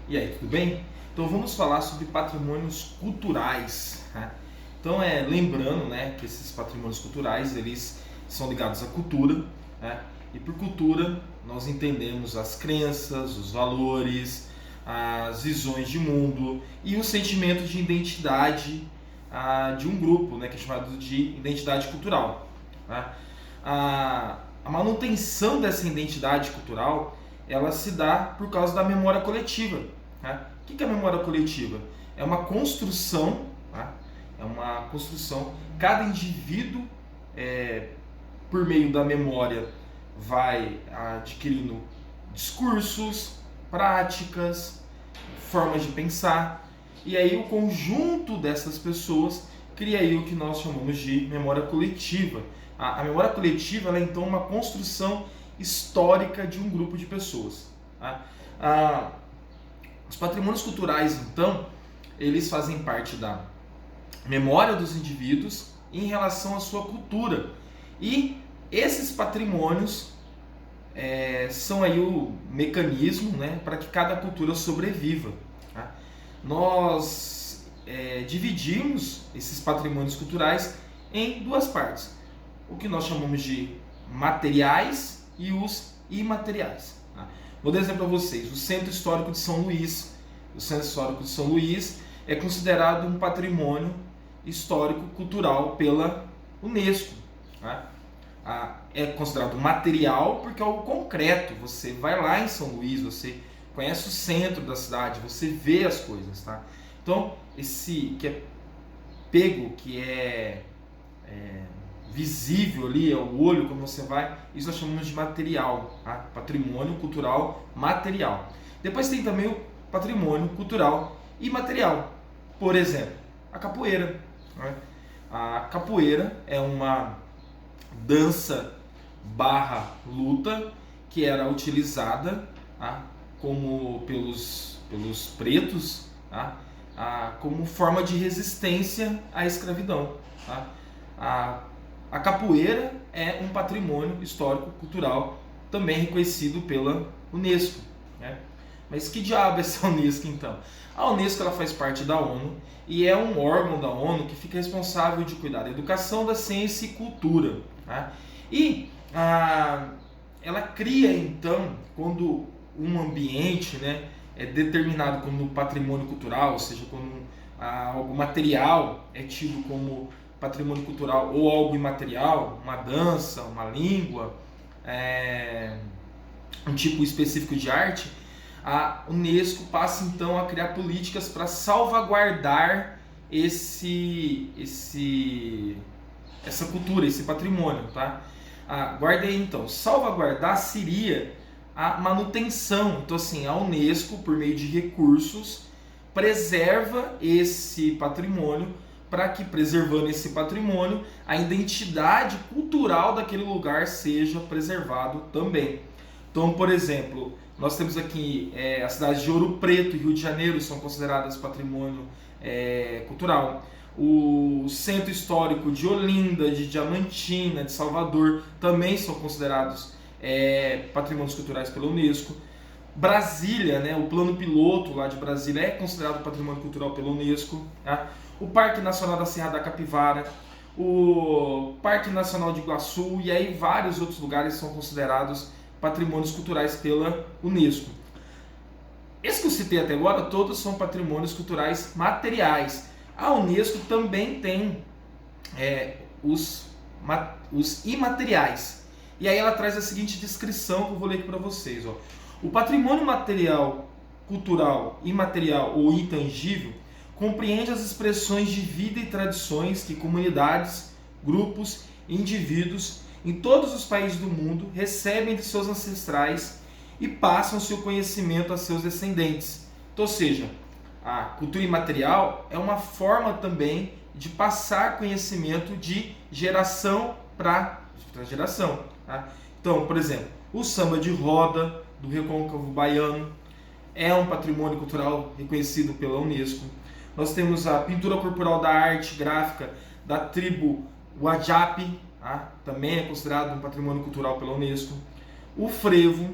E aí, tudo bem? Então vamos falar sobre patrimônios culturais, né? Então lembrando, né, que esses patrimônios culturais eles são ligados à cultura, né? E por cultura nós entendemos as crenças, os valores, as visões de mundo e o sentimento de identidade de um grupo, né, que é chamado de identidade cultural, né? A manutenção dessa identidade cultural ela se dá por causa da memória coletiva, né? O que é a memória coletiva? É uma construção, tá? É uma construção. Cada indivíduo, por meio da memória, vai adquirindo discursos, práticas, formas de pensar, e aí o conjunto dessas pessoas cria aí o que nós chamamos de memória coletiva. A memória coletiva ela é então uma construção histórica de um grupo de pessoas, tá? Os patrimônios culturais, então, eles fazem parte da memória dos indivíduos em relação à sua cultura. E esses patrimônios são aí o mecanismo, né, para que cada cultura sobreviva, tá? Nós dividimos esses patrimônios culturais em duas partes. O que nós chamamos de materiais e os imateriais. Tá? Vou dar exemplo para vocês. O Centro Histórico de São Luís. O Centro Histórico de São Luís é considerado um patrimônio histórico cultural pela Unesco. Tá? É considerado material porque é algo concreto. Você vai lá em São Luís, você conhece o centro da cidade, você vê as coisas. Tá? Então, esse que é pego, que é visível ali, é o olho quando você vai, isso nós chamamos de material, tá? Patrimônio cultural material. Depois tem também o patrimônio cultural imaterial. Por exemplo, a capoeira, né? A capoeira é uma dança barra luta que era utilizada, tá? Como pelos pretos, tá? Como forma de resistência à escravidão, tá? A capoeira é um patrimônio histórico-cultural também reconhecido pela Unesco, né? Mas que diabo é essa Unesco então? A Unesco ela faz parte da ONU e é um órgão da ONU que fica responsável de cuidar da educação, da ciência e cultura, tá? E ela cria então, quando um ambiente, né, é determinado como patrimônio cultural, ou seja, quando algo material é tido como patrimônio cultural ou algo imaterial, uma dança, uma língua, um tipo específico de arte, a Unesco passa então a criar políticas para salvaguardar essa cultura, esse patrimônio, tá? Guarda aí então, salvaguardar seria a manutenção. Então assim, a Unesco, por meio de recursos, preserva esse patrimônio para que, preservando esse patrimônio, a identidade cultural daquele lugar seja preservado também. Então, por exemplo, nós temos aqui as cidades de Ouro Preto e Rio de Janeiro são consideradas patrimônio cultural. O Centro Histórico de Olinda, de Diamantina, de Salvador também são considerados patrimônios culturais pela Unesco. Brasília, né, o plano piloto lá de Brasília é considerado patrimônio cultural pela Unesco, tá? O Parque Nacional da Serra da Capivara, o Parque Nacional de Iguaçu e aí vários outros lugares são considerados patrimônios culturais pela Unesco. Esses que eu citei até agora, todos são patrimônios culturais materiais. A Unesco também tem os imateriais. E aí ela traz a seguinte descrição que eu vou ler aqui para vocês. Ó. O patrimônio material, cultural, imaterial ou intangível compreende as expressões de vida e tradições que comunidades, grupos e indivíduos em todos os países do mundo recebem de seus ancestrais e passam seu conhecimento a seus descendentes. Então, ou seja, a cultura imaterial é uma forma também de passar conhecimento de geração para geração. Tá? Então, por exemplo, o samba de roda do Recôncavo Baiano é um patrimônio cultural reconhecido pela Unesco. Nós temos a pintura corporal da arte gráfica da tribo Uajapi, tá? Também é considerado um patrimônio cultural pela Unesco. O frevo,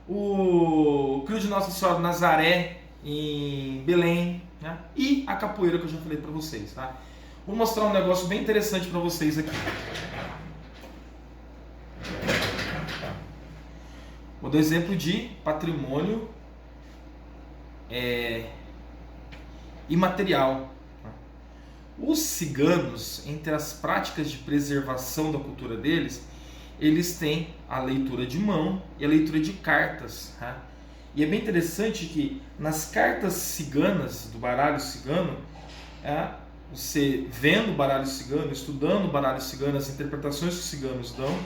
o Cristo de Nossa Senhora de Nazaré em Belém, né? E a capoeira que eu já falei para vocês, tá? Vou mostrar um negócio bem interessante para vocês aqui. Vou dar exemplo de patrimônio imaterial. Os ciganos, entre as práticas de preservação da cultura deles, eles têm a leitura de mão e a leitura de cartas. Tá? E é bem interessante que nas cartas ciganas, do baralho cigano, você vendo o baralho cigano, estudando o baralho cigano, as interpretações que os ciganos dão,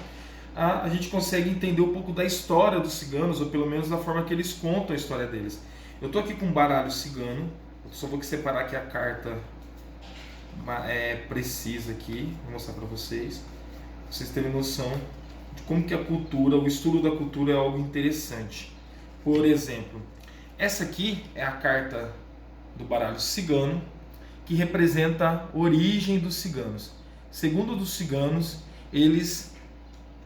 a gente consegue entender um pouco da história dos ciganos, ou pelo menos da forma que eles contam a história deles. Eu estou aqui com um baralho cigano, eu só vou separar aqui a carta precisa aqui, vou mostrar para vocês terem noção de como que a cultura, o estudo da cultura é algo interessante. Por exemplo, essa aqui é a carta do baralho cigano, que representa a origem dos ciganos. Segundo os ciganos, eles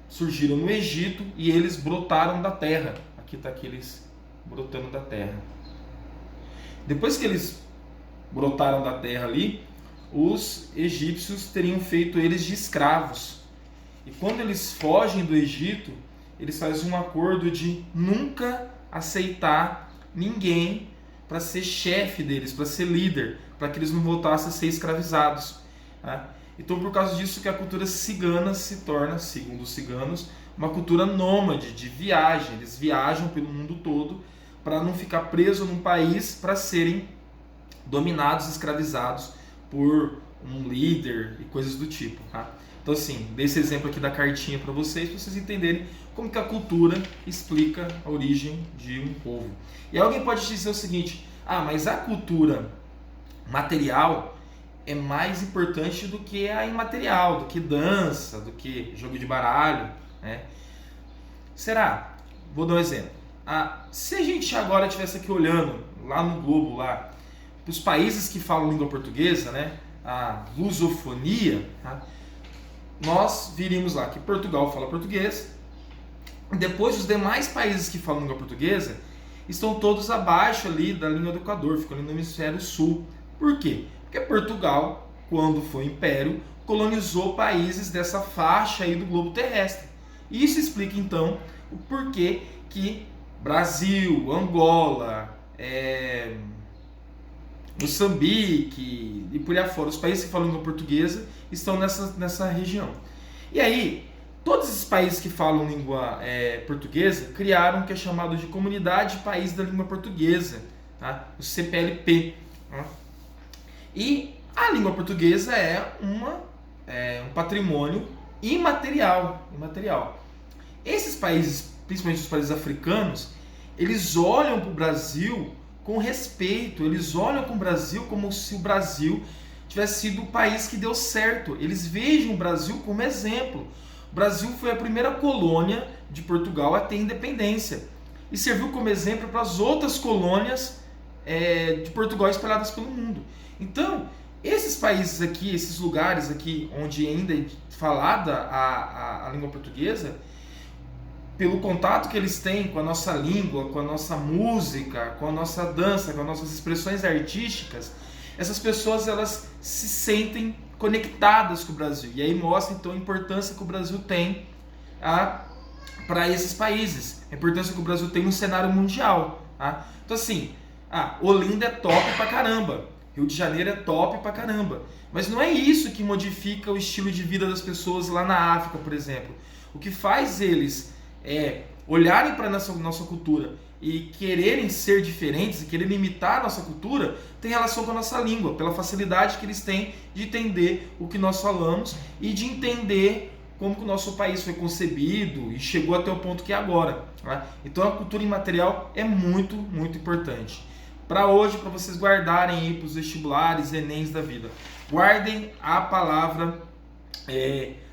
surgiram no Egito e eles brotaram da terra. Aqui está eles brotando da terra. Depois que eles brotaram da terra ali, os egípcios teriam feito eles de escravos. E quando eles fogem do Egito, eles fazem um acordo de nunca aceitar ninguém para ser chefe deles, para ser líder, para que eles não voltassem a ser escravizados. Tá? Então, por causa disso que a cultura cigana se torna, segundo os ciganos, uma cultura nômade, de viagem. Eles viajam pelo mundo todo para não ficar preso num país, para serem dominados, escravizados por um líder e coisas do tipo. Tá? Então, assim, dei esse exemplo aqui da cartinha para vocês entenderem como que a cultura explica a origem de um povo. E alguém pode dizer o seguinte: mas a cultura material é mais importante do que a imaterial, do que dança, do que jogo de baralho, né? Será? Vou dar um exemplo. Se a gente agora estivesse aqui olhando lá no globo, lá, para os países que falam língua portuguesa, né? A lusofonia, tá? Nós viríamos lá que Portugal fala português, e depois os demais países que falam língua portuguesa estão todos abaixo ali da linha do Equador, ficam ali no hemisfério sul. Por quê? Porque Portugal, quando foi império, colonizou países dessa faixa aí do globo terrestre. E isso explica então o porquê que Brasil, Angola, Moçambique e por aí afora, os países que falam língua portuguesa estão nessa região. E aí, todos esses países que falam língua portuguesa criaram o que é chamado de Comunidade País da Língua Portuguesa, tá? O CPLP. Tá? E a língua portuguesa é um patrimônio imaterial. Esses países, principalmente os países africanos, eles olham para o Brasil com respeito, eles olham para o Brasil como se o Brasil tivesse sido o país que deu certo. Eles vejam o Brasil como exemplo. O Brasil foi a primeira colônia de Portugal a ter independência e serviu como exemplo para as outras colônias de Portugal espalhadas pelo mundo. Então, esses países aqui, esses lugares aqui onde ainda é falada a língua portuguesa, pelo contato que eles têm com a nossa língua, com a nossa música, com a nossa dança, com as nossas expressões artísticas, essas pessoas elas se sentem conectadas com o Brasil. E aí mostra então a importância que o Brasil tem para esses países, a importância que o Brasil tem no cenário mundial. Tá? Então assim, Olinda é top pra caramba, Rio de Janeiro é top pra caramba, mas não é isso que modifica o estilo de vida das pessoas lá na África, por exemplo. O que faz eles olharem para a nossa cultura e quererem ser diferentes e quererem imitar a nossa cultura tem relação com a nossa língua, pela facilidade que eles têm de entender o que nós falamos e de entender como que o nosso país foi concebido e chegou até o ponto que é agora. Tá? Então a cultura imaterial é muito, muito importante. Para hoje, para vocês guardarem aí para os vestibulares, Enems da vida, guardem a palavra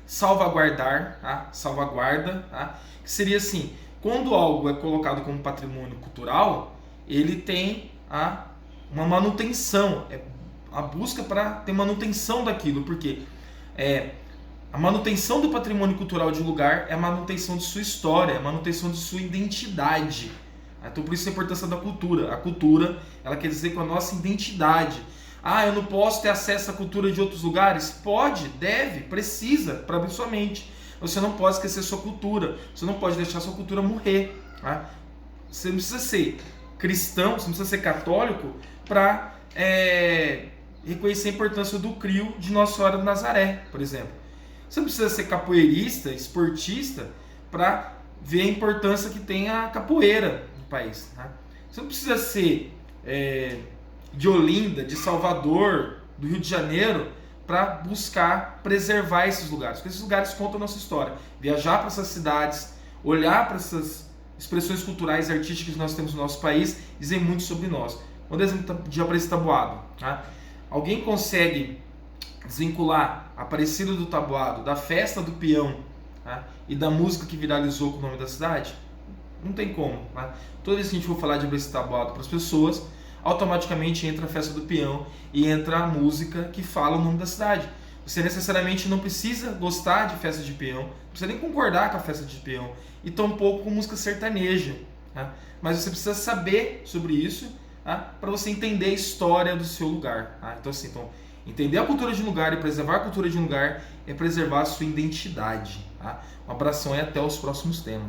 salvaguardar, tá? Salvaguarda, tá? Que seria assim: quando algo é colocado como patrimônio cultural, ele tem uma manutenção, a busca para ter manutenção daquilo, porque A manutenção do patrimônio cultural de um lugar é a manutenção de sua história, é a manutenção de sua identidade. Então por isso a importância da cultura. A cultura, ela quer dizer com a nossa identidade. Ah, eu não posso ter acesso à cultura de outros lugares? Pode, deve, precisa, para abrir sua mente. Você não pode esquecer sua cultura. Você não pode deixar sua cultura morrer. Tá? Você não precisa ser cristão, você não precisa ser católico para reconhecer a importância do CRIO de Nossa Senhora de Nazaré, por exemplo. Você não precisa ser capoeirista, esportista, para ver a importância que tem a capoeira no país. Tá? Você não precisa ser de Olinda, de Salvador, do Rio de Janeiro, para buscar preservar esses lugares. Porque esses lugares contam a nossa história. Viajar para essas cidades, olhar para essas expressões culturais e artísticas que nós temos no nosso país, dizem muito sobre nós. Vamos dar exemplo de Aparecida Taboado. Tá? Alguém consegue desvincular Aparecida do Taboado da festa do peão, tá? E da música que viralizou com o nome da cidade? Não tem como. Tá? Toda vez que a gente for falar de Aparecida do Taboado para as pessoas, automaticamente entra a festa do peão e entra a música que fala o nome da cidade. Você necessariamente não precisa gostar de festa de peão, não precisa nem concordar com a festa de peão, e tampouco com música sertaneja. Tá? Mas você precisa saber sobre isso, tá? Para você entender a história do seu lugar. Tá? Então, assim, entender a cultura de um lugar e preservar a cultura de um lugar é preservar a sua identidade. Tá? Um abração e até os próximos temas.